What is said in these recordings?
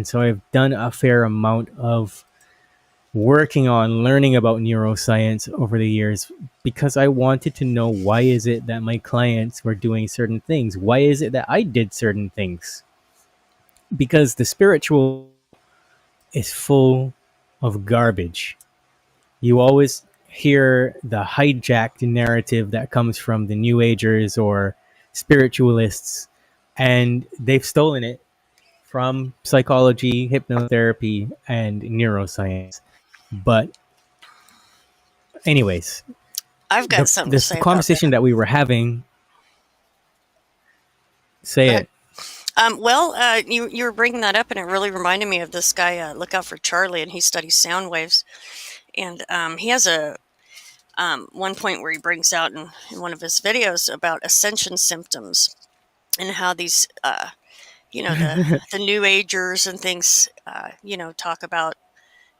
so I've done a fair amount of working on learning about neuroscience over the years because I wanted to know, why is it that my clients were doing certain things? Why is it that I did certain things? Because the spiritual is full of garbage. You always hear the hijacked narrative that comes from the New Agers or spiritualists, and they've stolen it from psychology, hypnotherapy, and neuroscience. But anyways, I've got something to this say conversation about that we were having, say that. it. You were bringing that up, and it really reminded me of this guy. Look out for Charlie, and he studies sound waves. And he has a one point where he brings out in one of his videos about ascension symptoms and how these, the New Agers and things, talk about,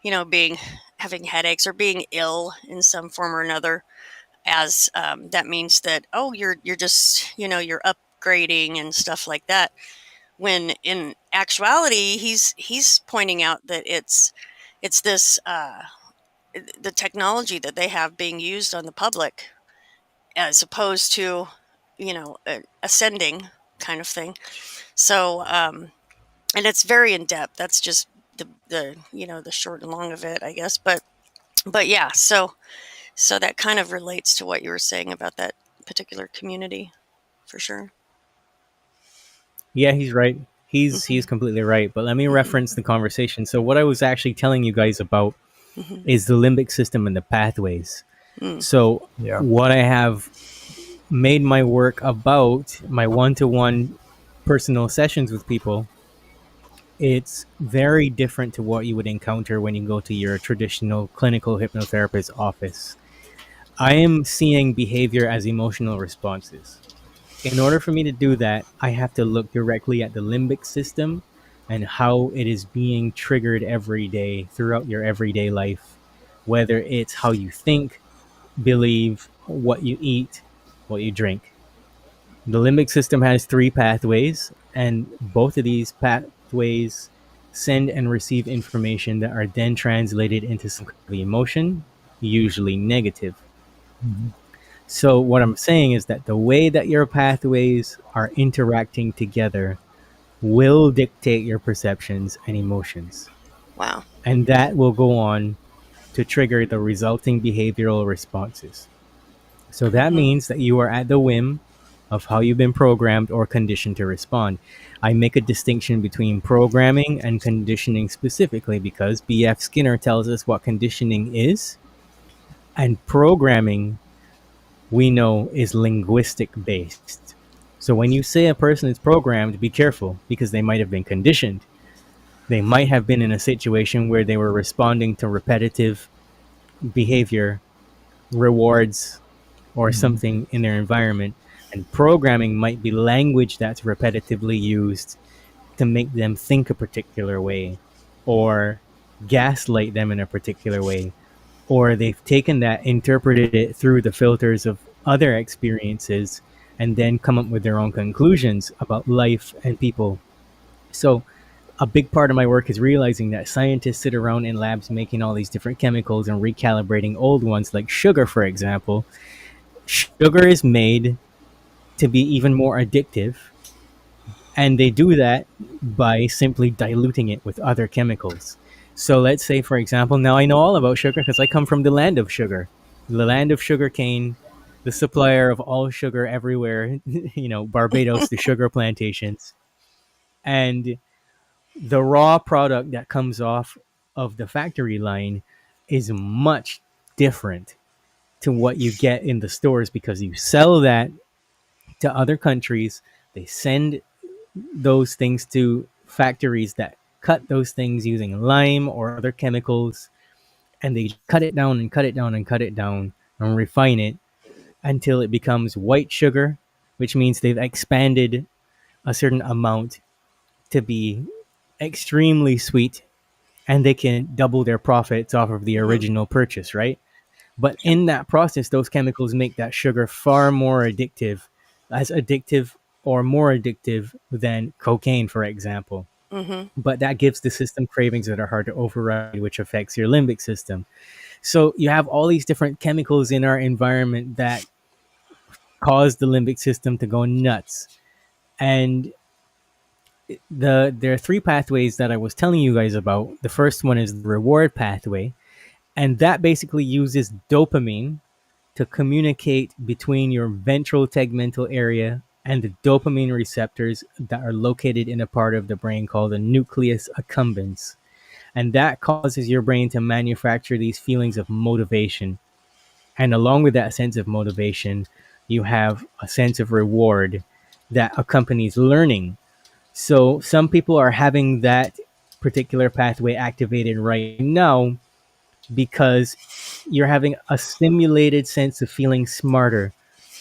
having headaches or being ill in some form or another, as that means that, oh, you're just, you're upgrading and stuff like that. When in actuality, he's pointing out that it's this the technology that they have being used on the public, as opposed to ascending kind of thing. So and it's very in depth. That's just the the short and long of it, I guess. But yeah, so that kind of relates to what you were saying about that particular community, for sure. Yeah, he's right. He's completely right. But let me reference the conversation. So what I was actually telling you guys about is the limbic system and the pathways. So what I have made my work about, my one-to-one personal sessions with people, it's very different to what you would encounter when you go to your traditional clinical hypnotherapist office. I am seeing behavior as emotional responses. In order for me to do that, I have to look directly at the limbic system and how it is being triggered every day throughout your everyday life, whether it's how you think, believe, what you eat, what you drink. The limbic system has 3 pathways, and both of these pathways send and receive information that are then translated into some kind of emotion, usually negative. So what I'm saying is that the way that your pathways are interacting together will dictate your perceptions and emotions. Wow. And that will go on to trigger the resulting behavioral responses. So that means that you are at the whim of how you've been programmed or conditioned to respond. I make a distinction between programming and conditioning specifically because B.F. Skinner tells us what conditioning is, and programming, we know, is linguistic based. So when you say a person is programmed, be careful, because they might have been conditioned. They might have been in a situation where they were responding to repetitive behavior, rewards, or something in their environment. And programming might be language that's repetitively used to make them think a particular way, or gaslight them in a particular way, or they've taken that, interpreted it through the filters of other experiences, and then come up with their own conclusions about life and people. So a big part of my work is realizing that scientists sit around in labs making all these different chemicals and recalibrating old ones, like sugar, for example. Sugar is made to be even more addictive, and they do that by simply diluting it with other chemicals. So let's say, for example, now I know all about sugar because I come from the land of sugar, the land of sugar cane, the supplier of all sugar everywhere, Barbados, the sugar plantations. And the raw product that comes off of the factory line is much different to what you get in the stores, because you sell that to other countries. They send those things to factories that cut those things using lime or other chemicals, and they cut it down and cut it down and cut it down and refine it until it becomes white sugar, which means they've expanded a certain amount to be extremely sweet, and they can double their profits off of the original purchase, right? But in that process, those chemicals make that sugar far more addictive, as addictive or more addictive than cocaine, for example. Mm-hmm. but that gives the system cravings that are hard to override, which affects your limbic system. So you have all these different chemicals in our environment that cause the limbic system to go nuts. And there are three pathways that I was telling you guys about. The first one is the reward pathway, and that basically uses dopamine to communicate between your ventral tegmental area and the dopamine receptors that are located in a part of the brain called the nucleus accumbens. And that causes your brain to manufacture these feelings of motivation. And along with that sense of motivation, you have a sense of reward that accompanies learning. So some people are having that particular pathway activated right now because you're having a simulated sense of feeling smarter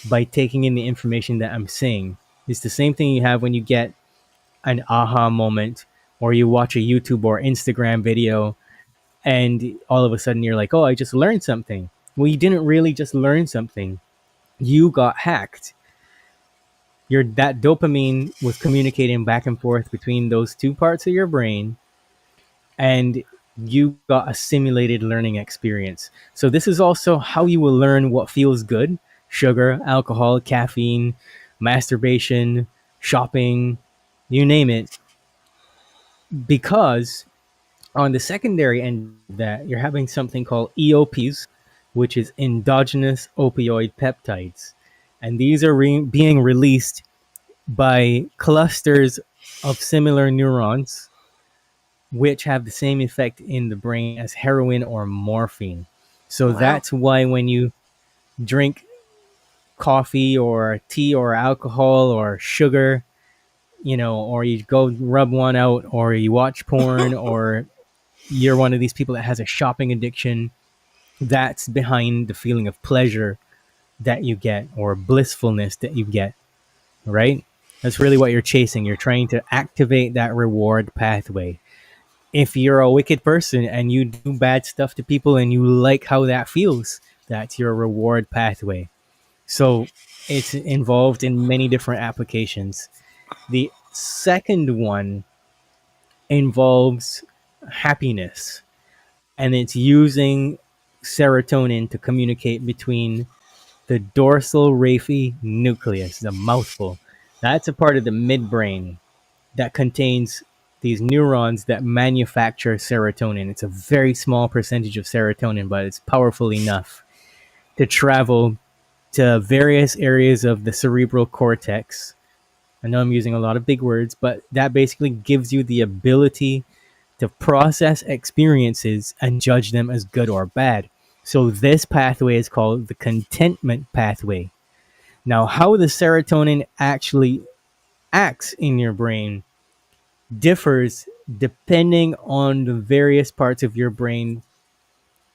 by taking in the information that I'm saying. It's the same thing you have when you get an aha moment or you watch a YouTube or Instagram video and all of a sudden you're like, oh, I just learned something. Well, you didn't really just learn something. You got hacked. That dopamine was communicating back and forth between those two parts of your brain, and you got a simulated learning experience. So this is also how you will learn what feels good: sugar, alcohol, caffeine, masturbation, shopping, you name it. Because on the secondary end of that, you're having something called EOPs, which is endogenous opioid peptides. And these are being released by clusters of similar neurons, which have the same effect in the brain as heroin or morphine. So Wow. that's why when you drink coffee or tea or alcohol or sugar, or you go rub one out or you watch porn or you're one of these people that has a shopping addiction, that's behind the feeling of pleasure that you get or blissfulness that you get, right? That's really what you're chasing. You're trying to activate that reward pathway. If you're a wicked person and you do bad stuff to people and you like how that feels, that's your reward pathway. So it's involved in many different applications. The second one involves happiness, and it's using serotonin to communicate between the dorsal raphe nucleus, the mouthful. That's a part of the midbrain that contains these neurons that manufacture serotonin. It's a very small percentage of serotonin, but it's powerful enough to travel to various areas of the cerebral cortex. I know I'm using a lot of big words, but that basically gives you the ability to process experiences and judge them as good or bad. So this pathway is called the contentment pathway. Now, how the serotonin actually acts in your brain differs depending on the various parts of your brain,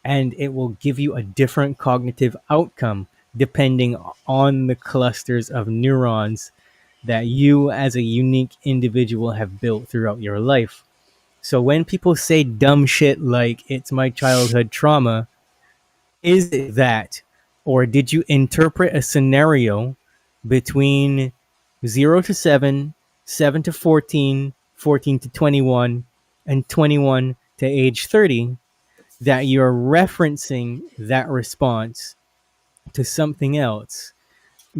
and it will give you a different cognitive outcome depending on the clusters of neurons that you as a unique individual have built throughout your life. So when people say dumb shit like it's my childhood trauma, is it that? Or did you interpret a scenario between 0 to 7, 7 to 14, 14 to 21, and 21 to age 30 that you're referencing that response to something else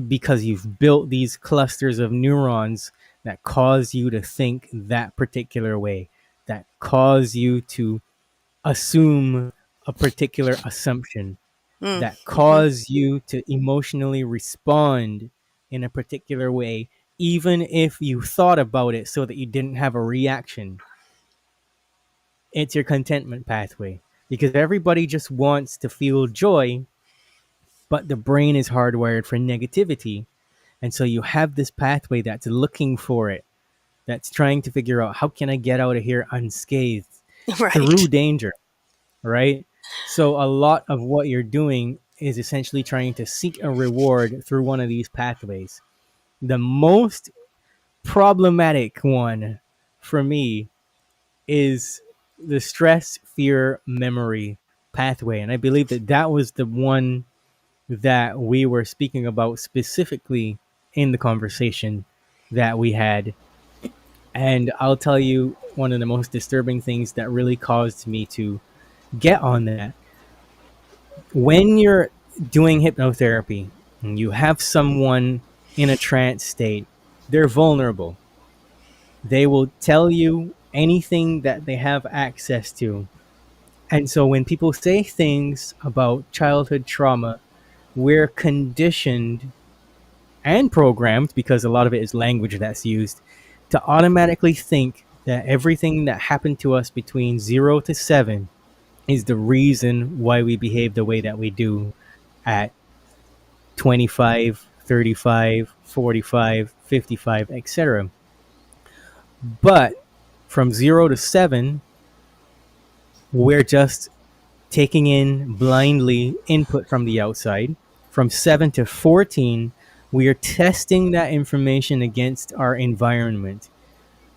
because you've built these clusters of neurons that cause you to think that particular way, that cause you to assume a particular assumption, that Mm-hmm. cause you to emotionally respond in a particular way, even if you thought about it so that you didn't have a reaction. It's your contentment pathway because everybody just wants to feel joy, but the brain is hardwired for negativity. And so you have this pathway that's looking for it, that's trying to figure out how can I get out of here unscathed through Right. danger, right? So a lot of what you're doing is essentially trying to seek a reward through one of these pathways. The most problematic one for me is the stress, fear, memory pathway. And I believe that that was the one that we were speaking about specifically in the conversation that we had. And I'll tell you one of the most disturbing things that really caused me to get on that. When you're doing hypnotherapy and you have someone in a trance state, they're vulnerable. They will tell you anything that they have access to. And so when people say things about childhood trauma, we're conditioned and programmed, because a lot of it is language that's used, to automatically think that everything that happened to us between 0 to 7 is the reason why we behave the way that we do at 25, 35, 45, 55, etc. But from 0 to 7, we're just taking in blindly input from the outside. From 7 to 14, we are testing that information against our environment,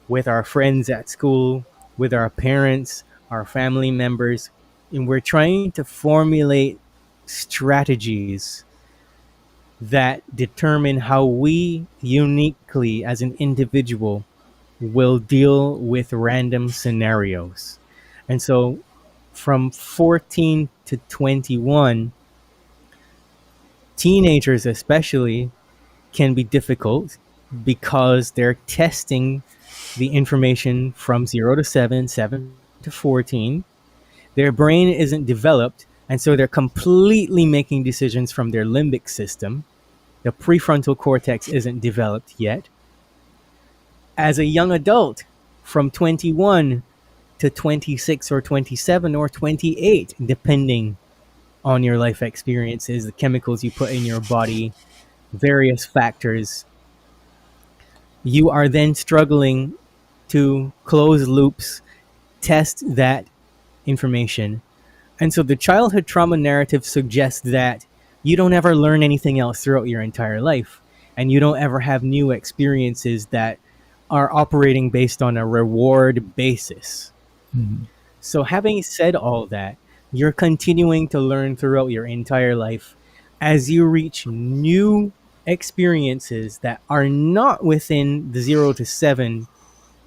with our friends at school, with our parents, our family members, and we're trying to formulate strategies that determine how we uniquely as an individual will deal with random scenarios. And so from 14 to 21, teenagers especially can be difficult because they're testing the information from 0 to 7, 7 to 14. Their brain isn't developed, and so they're completely making decisions from their limbic system. The prefrontal cortex isn't developed yet. As a young adult, from 21 to 26 or 27 or 28, depending on your life experiences, the chemicals you put in your body, various factors, you are then struggling to close loops, test that information. And so the childhood trauma narrative suggests that you don't ever learn anything else throughout your entire life, and you don't ever have new experiences that are operating based on a reward basis. Mhm. So, having said all that, you're continuing to learn throughout your entire life as you reach new experiences that are not within the 0 to 7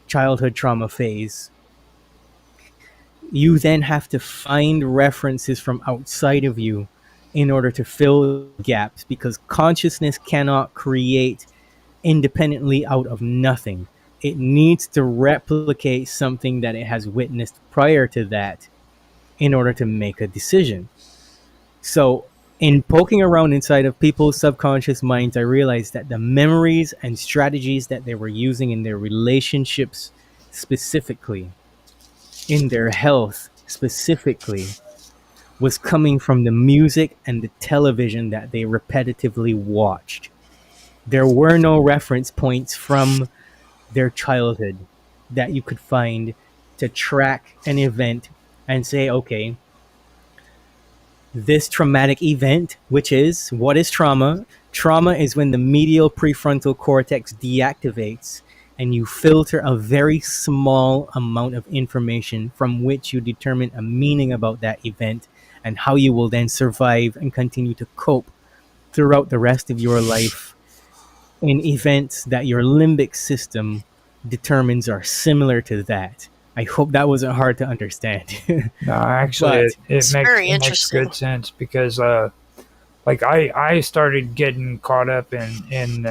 childhood trauma phase. You then have to find references from outside of you in order to fill gaps, because consciousness cannot create independently out of nothing. It needs to replicate something that it has witnessed prior to that in order to make a decision. So, in poking around inside of people's subconscious minds, I realized that the memories and strategies that they were using in their relationships, specifically, in their health, specifically, was coming from the music and the television that they repetitively watched. There were no reference points from their childhood that you could find to track an event and say, okay, this traumatic event, which is what is trauma? Trauma is when the medial prefrontal cortex deactivates and you filter a very small amount of information from which you determine a meaning about that event and how you will then survive and continue to cope throughout the rest of your life in events that your limbic system determines are similar to that. I hope that wasn't hard to understand. No, actually, But It's very it makes interesting. good sense because, like, I started getting caught up in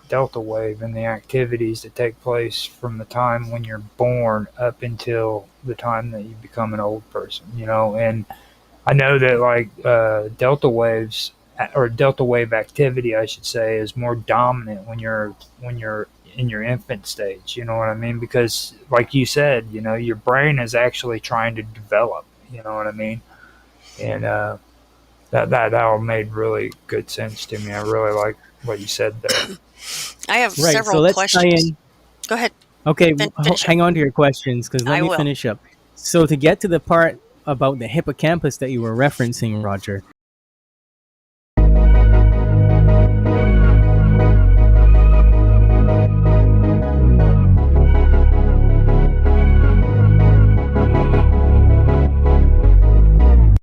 delta wave and the activities that take place from the time when you're born up until the time that you become an old person, you know. And I know that like delta waves or delta wave activity, I should say, is more dominant when you're in your infant stage. You know what I mean? Because like you said, you know, your brain is actually trying to develop. You know what I mean? And that all made really good sense to me. I really like what you said there. I have right, so several let's tie questions. in. Go ahead. Okay, Finish up. hang on to your questions because let I me will. finish up. So to get to the part about the hippocampus that you were referencing, Roger,